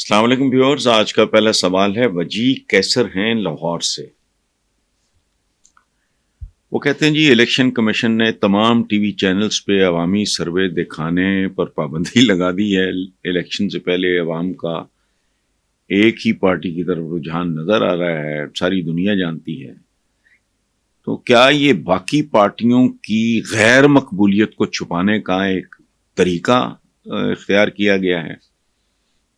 السلام علیکم ویورز، آج کا پہلا سوال ہے وجی کیسر ہیں لاہور سے۔ وہ کہتے ہیں جی الیکشن کمیشن نے تمام ٹی وی چینلز پہ عوامی سروے دکھانے پر پابندی لگا دی ہے۔ الیکشن سے پہلے عوام کا ایک ہی پارٹی کی طرف رجحان نظر آ رہا ہے، ساری دنیا جانتی ہے۔ تو کیا یہ باقی پارٹیوں کی غیر مقبولیت کو چھپانے کا ایک طریقہ اختیار کیا گیا ہے،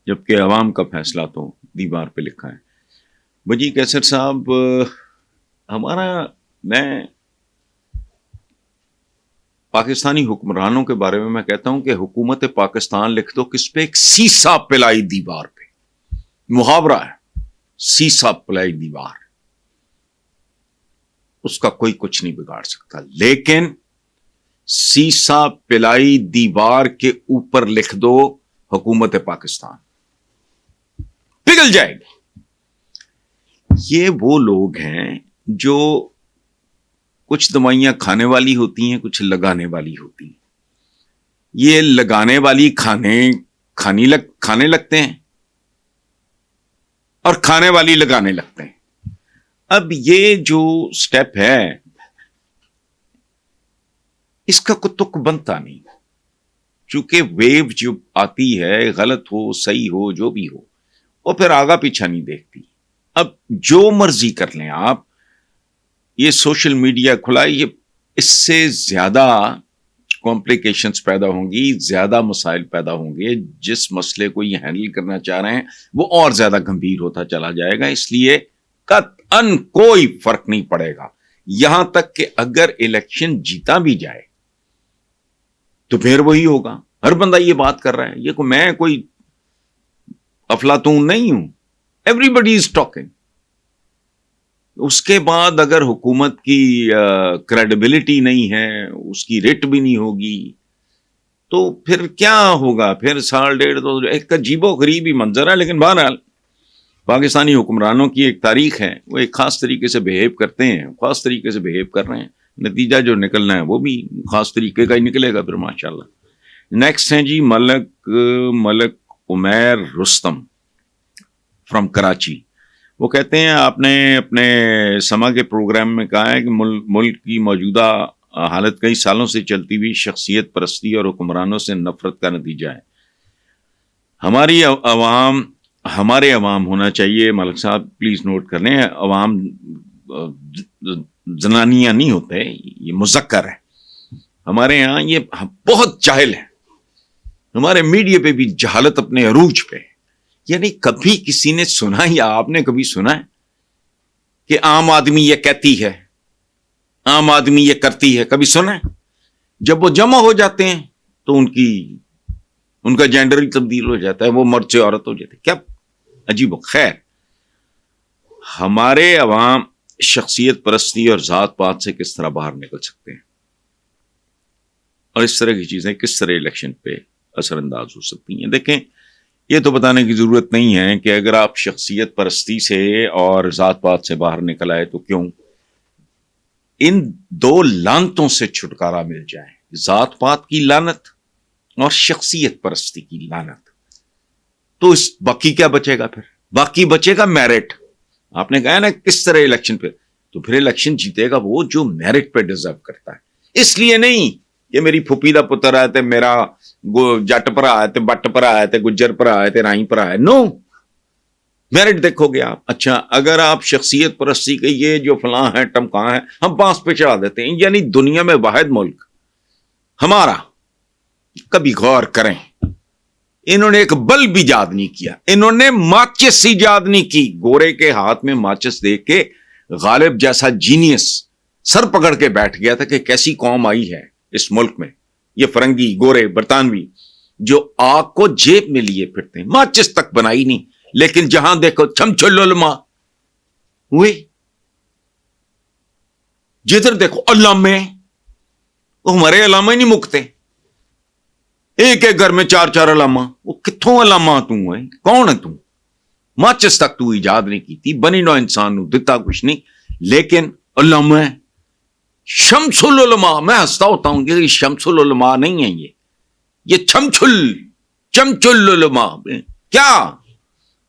جبکہ عوام کا فیصلہ تو دیوار پہ لکھا ہے؟ وجی کیسر صاحب، میں پاکستانی حکمرانوں کے بارے میں کہتا ہوں کہ حکومت پاکستان لکھ دو کس پہ؟ ایک سیسا پلائی دیوار پہ۔ محاورہ ہے، سیسا پلائی دیوار، اس کا کوئی کچھ نہیں بگاڑ سکتا، لیکن سیسا پلائی دیوار کے اوپر لکھ دو حکومت پاکستان، پگھل جائے گی۔ یہ وہ لوگ ہیں جو کچھ دوائیاں کھانے والی ہوتی ہیں، کچھ لگانے والی ہوتی ہیں۔ یہ لگانے والی کھانے لگتے ہیں اور کھانے والی لگانے لگتے ہیں۔ اب یہ جو سٹیپ ہے اس کا کوئی تک بنتا نہیں، چونکہ ویو جو آتی ہے غلط ہو صحیح ہو جو بھی ہو، وہ پھر آگا پیچھا نہیں دیکھتی۔ اب جو مرضی کر لیں آپ، یہ سوشل میڈیا کھلا، یہ اس سے زیادہ کمپلیکیشنز پیدا ہوں گی، زیادہ مسائل پیدا ہوں گے۔ جس مسئلے کو یہ ہینڈل کرنا چاہ رہے ہیں وہ اور زیادہ گمبھیر ہوتا چلا جائے گا۔ اس لیے قطعاً کوئی فرق نہیں پڑے گا، یہاں تک کہ اگر الیکشن جیتا بھی جائے تو پھر وہی ہوگا۔ ہر بندہ یہ بات کر رہا ہے، یہ میں کوئی افلاطون نہیں ہوں، ایوری بڈی از ٹاکنگ۔ اس کے بعد اگر حکومت کی کریڈیبلٹی نہیں ہے، اس کی ریٹ بھی نہیں ہوگی، تو پھر کیا ہوگا؟ پھر سال ڈیڑھ دو ایک عجیب و غریب ہی منظر ہے۔ لیکن بہرحال پاکستانی حکمرانوں کی ایک تاریخ ہے، وہ ایک خاص طریقے سے بہیو کرتے ہیں، خاص طریقے سے بہیو کر رہے ہیں، نتیجہ جو نکلنا ہے وہ بھی خاص طریقے کا ہی نکلے گا پھر ماشاءاللہ۔ نیکسٹ ہیں جی ملک عمیر رستم فرام کراچی۔ وہ کہتے ہیں آپ نے اپنے سما کے پروگرام میں کہا ہے کہ ملک کی موجودہ حالت کئی سالوں سے چلتی ہوئی شخصیت پرستی اور حکمرانوں سے نفرت کا نتیجہ ہے۔ ہمارے عوام ہونا چاہیے، ملک صاحب پلیز نوٹ کر لیں، عوام زنانیاں نہیں ہوتے، یہ مذکر ہے۔ ہمارے ہاں یہ بہت جاہل ہے، ہمارے میڈیا پہ بھی جہالت اپنے عروج پہ۔ یعنی کبھی کسی نے سنا، یا آپ نے کبھی سنا ہے کہ عام آدمی یہ کہتی ہے، عام آدمی یہ کرتی ہے؟ کبھی سنا ہے؟ جب وہ جمع ہو جاتے ہیں تو ان کا جینڈر ہی تبدیل ہو جاتا ہے، وہ مرد سے عورت ہو جاتے ہیں۔ کیا عجیب و خیر۔ ہمارے عوام شخصیت پرستی اور ذات پات سے کس طرح باہر نکل سکتے ہیں، اور اس طرح کی چیزیں کس طرح الیکشن پہ اثر انداز ہو سکتی ہیں؟ دیکھیں، یہ تو بتانے کی ضرورت نہیں ہے کہ اگر آپ شخصیت پرستی سے اور ذات پات سے باہر نکل آئے تو کیوں ان دو لعنتوں سے چھٹکارا مل جائے، ذات پات کی لعنت اور شخصیت پرستی کی لعنت، تو اس باقی کیا بچے گا؟ پھر باقی بچے گا میرٹ۔ آپ نے کہا نا کس طرح الیکشن پہ، تو پھر الیکشن جیتے گا وہ جو میرٹ پہ ڈیزرو کرتا ہے۔ اس لیے نہیں کہ میری پھوپھی دا پتر آئے تے، میرا جٹ پر آئے تے، بٹ پر آئے تے، گجر پر آئے تے، رائی پر آئے، نو، میرٹ دیکھو گے آپ۔ اچھا، اگر آپ شخصیت پرستی کے یہ جو فلاں ہے ٹمکاں ہے، ہم پاس پہ چڑھا دیتے ہیں۔ یعنی دنیا میں واحد ملک ہمارا، کبھی غور کریں، انہوں نے ایک بلب ایجاد نہیں کیا، انہوں نے ماچس ایجاد نہیں کی۔ گورے کے ہاتھ میں ماچس دیکھ کے غالب جیسا جینیس سر پکڑ کے بیٹھ گیا تھا کہ کیسی قوم آئی ہے اس ملک میں، یہ فرنگی، گورے، برطانوی، جو آگ کو جیب میں لیے پھرتے ہیں، ماچس تک بنائی نہیں۔ لیکن جہاں دیکھو چھمچھل علماء ہوئے، جدھر دیکھو علامے، ہمارے علامہ ہی نہیں مکتے، ایک ایک گھر میں چار چار علامہ۔ وہ کتھوں علامہ تو ہے؟ کون ہے تو؟ ماچس تک تو ایجاد نہیں کی تھی، بنی نو انسان نو دتا کچھ نہیں، لیکن علامہ شمس العلماء۔ میں ہنستا ہوتا ہوں کہ یہ شمس العلماء نہیں ہے، یہ چمچل علماء۔ کیا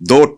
2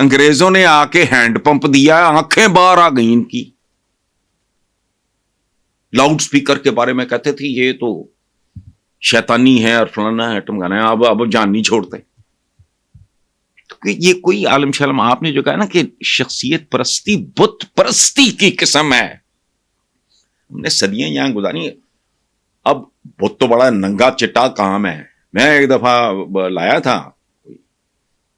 انگریزوں نے آ کے ہینڈ پمپ دیا, آنکھیں باہر آ گئی ان کی. لاؤڈ سپیکر کے بارے میں کہتے تھے یہ تو شیطانی ہے اور فلانا ہے ٹمکانا ہے, اب جان نہیں چھوڑتے. یہ کوئی عالم شالم آپ نے جو کہا نا کہ شخصیت پرستی بت پرستی کی قسم ہے. ہم نے صدیاں یہاں گزاری. اب بت تو بڑا ننگا چٹا کام ہے. میں ایک دفعہ لایا تھا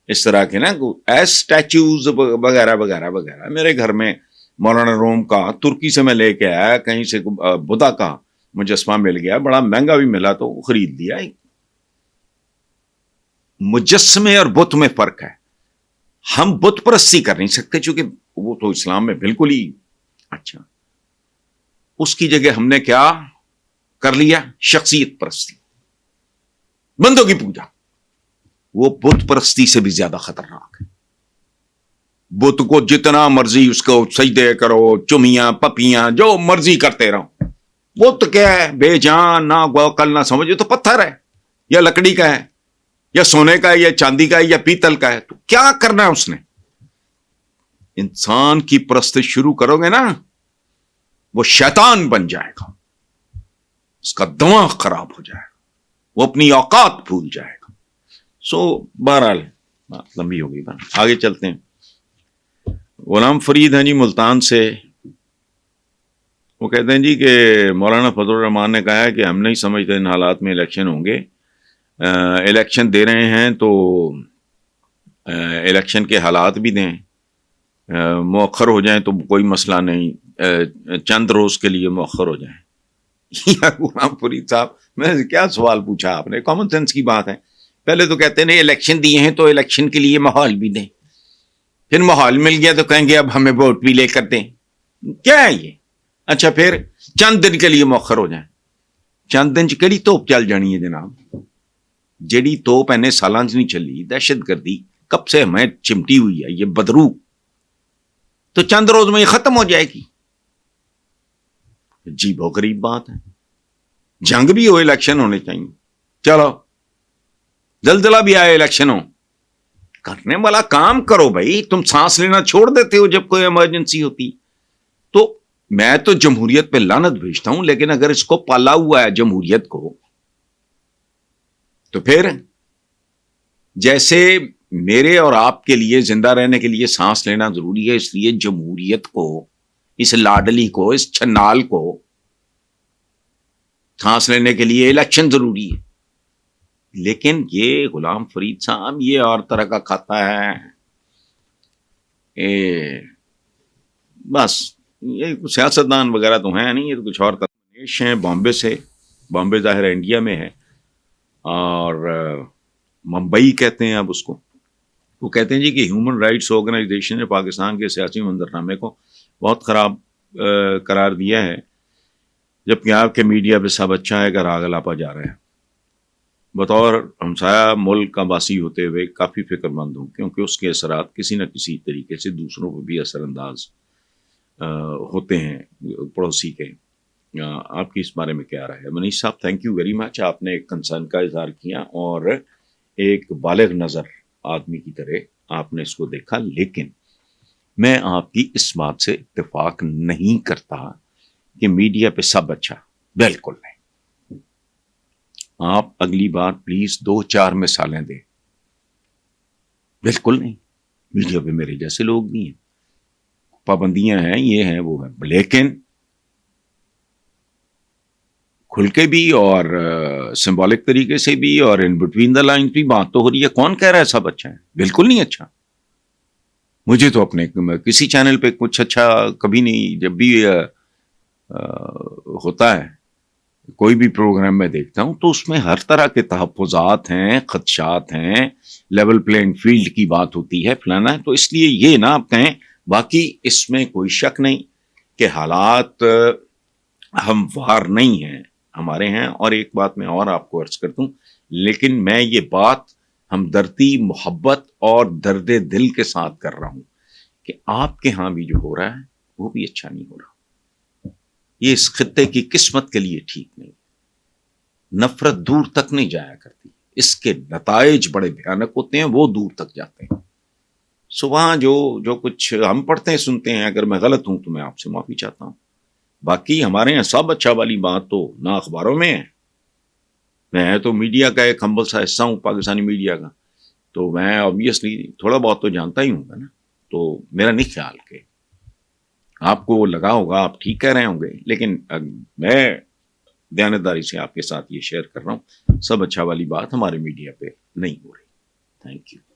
اس طرح کے نا اسٹیچوز وغیرہ وغیرہ وغیرہ میرے گھر میں. مولانا روم کا ترکی سے میں لے کے آیا, کہیں سے بدھا کا مجسمہ مل گیا, بڑا مہنگا بھی ملا تو خرید لیا. مجسمے اور بت میں فرق ہے. ہم بت پرستی کر نہیں سکتے چونکہ وہ تو اسلام میں بالکل ہی اچھا. اس کی جگہ ہم نے کیا کر لیا؟ شخصیت پرستی, بندوں کی پوجا. وہ بت پرستی سے بھی زیادہ خطرناک ہے. بت کو جتنا مرضی اس کو سجدے کرو, چمیاں پپیاں جو مرضی کرتے رہو. بت کیا ہے؟ بے جان, نہ گوکل نہ سمجھو تو پتھر ہے یا لکڑی کا ہے یا سونے کا ہے یا چاندی کا ہے یا پیتل کا ہے. تو کیا کرنا ہے اس نے؟ انسان کی پرست شروع کرو گے نا, وہ شیطان بن جائے گا, اس کا دماغ خراب ہو جائے گا, وہ اپنی اوقات بھول جائے گا. بہرحال لمبی ہو گئی, آگے چلتے ہیں. غلام فرید ہیں جی ملتان سے. وہ کہتے ہیں جی کہ مولانا فضل الرحمان نے کہا ہے کہ ہم نہیں سمجھتے ان حالات میں الیکشن ہوں گے. الیکشن دے رہے ہیں تو الیکشن کے حالات بھی دیں, مؤخر ہو جائیں تو کوئی مسئلہ نہیں, چند روز کے لیے مؤخر ہو جائیں. غلام فرید صاحب, میں کیا سوال پوچھا آپ نے؟ کامن سینس کی بات ہے. پہلے تو کہتے ہیں الیکشن دیے ہیں تو الیکشن کے لیے ماحول بھی دیں, پھر ماحول مل گیا تو کہیں گے اب ہمیں ووٹ بھی لے کر دیں. کیا ہے یہ؟ اچھا پھر چند دن کے لیے مؤخر ہو جائیں. چند دن کہڑی توپ چل جانی ہے جناب؟ جیڑی توپ اینے سالاں نہیں چلی, دہشت گردی کب سے ہمیں چمٹی ہوئی ہے, یہ بدرو, تو چند روز میں یہ ختم ہو جائے گی. جی بہت غریب بات ہے. جنگ بھی ہو, الیکشن ہونے چاہیے. چلو زلزلہ بھی آئے, الیکشن ہو. کرنے والا کام کرو بھائی. تم سانس لینا چھوڑ دیتے ہو جب کوئی ایمرجنسی ہوتی. تو میں تو جمہوریت پہ لعنت بھیجتا ہوں, لیکن اگر اس کو پالا ہوا ہے جمہوریت کو, تو پھر جیسے میرے اور آپ کے لیے زندہ رہنے کے لیے سانس لینا ضروری ہے, اس لیے جمہوریت کو, اس لاڈلی کو, اس چھنال کو سانس لینے کے لیے الیکشن ضروری ہے. لیکن یہ غلام فرید صاحب یہ اور طرح کا کھاتا ہے. بس یہ سیاستدان وغیرہ تو ہیں نہیں, یہ تو کچھ اور طرح ہیں. بامبے سے, بامبے ظاہر ہے انڈیا میں ہے, اور ممبئی کہتے ہیں اب اس کو. وہ کہتے ہیں جی کہ ہیومن رائٹس آرگنائزیشن نے پاکستان کے سیاسی منظرنامے کو بہت خراب قرار دیا ہے, جبکہ آپ کے میڈیا پہ سب اچھا ہے کہ راگ الاپا جا رہے ہیں. بطور ہمسایہ ملک کا باسی ہوتے ہوئے کافی فکر مند ہوں, کیونکہ اس کے اثرات کسی نہ کسی طریقے سے دوسروں کو بھی اثر انداز ہوتے ہیں پڑوسی کے. آپ کی اس بارے میں کیا رائے ہے؟ منیش صاحب تھینک یو ویری مچ, آپ نے ایک کنسرن کا اظہار کیا اور ایک بالغ نظر آدمی کی طرح آپ نے اس کو دیکھا. لیکن میں آپ کی اس بات سے اتفاق نہیں کرتا کہ میڈیا پہ سب اچھا, بالکل نہیں. آپ اگلی بار پلیز 2-4 مثالیں دیں. بالکل نہیں. میڈیا پہ میرے جیسے لوگ بھی ہیں, پابندیاں ہیں, یہ ہیں وہ ہیں, لیکن کھل کے بھی اور سمبولک طریقے سے بھی اور ان بٹوین دا لائن بھی بات تو ہو رہی ہے. کون کہہ رہا ہے سب اچھا ہے؟ بالکل نہیں اچھا. مجھے تو اپنے کسی چینل پہ کچھ اچھا کبھی نہیں, جب بھی ہوتا ہے کوئی بھی پروگرام میں دیکھتا ہوں تو اس میں ہر طرح کے تحفظات ہیں, خدشات ہیں, لیول پلینگ فیلڈ کی بات ہوتی ہے, فلانا ہے. تو اس لیے یہ نہ آپ کہیں, باقی اس میں کوئی شک نہیں کہ حالات ہموار نہیں ہیں, ہمارے ہیں. اور ایک بات میں اور آپ کو عرض کر دوں, لیکن میں یہ بات ہمدردی, محبت اور درد دل کے ساتھ کر رہا ہوں کہ آپ کے ہاں بھی جو ہو رہا ہے وہ بھی اچھا نہیں ہو رہا. یہ اس خطے کی قسمت کے لیے ٹھیک نہیں. نفرت دور تک نہیں جایا کرتی, اس کے نتائج بڑے بھیانک ہوتے ہیں, وہ دور تک جاتے ہیں. سو وہاں جو کچھ ہم پڑھتے ہیں سنتے ہیں، اگر میں غلط ہوں تو میں آپ سے معافی چاہتا ہوں. باقی ہمارے یہاں سب اچھا والی بات تو نہ اخباروں میں ہے. میں تو میڈیا کا ایک ہمبل سا حصہ ہوں، پاکستانی میڈیا کا، تو میں آبویسلی تھوڑا بہت تو جانتا ہی ہوں گا نا. تو میرا نہیں خیال کہ آپ کو لگا ہوگا آپ ٹھیک کہہ رہے ہوں گے، لیکن میں دیانتداری سے آپ کے ساتھ یہ شیئر کر رہا ہوں، سب اچھا والی بات ہمارے میڈیا پہ نہیں ہو رہی. Thank you.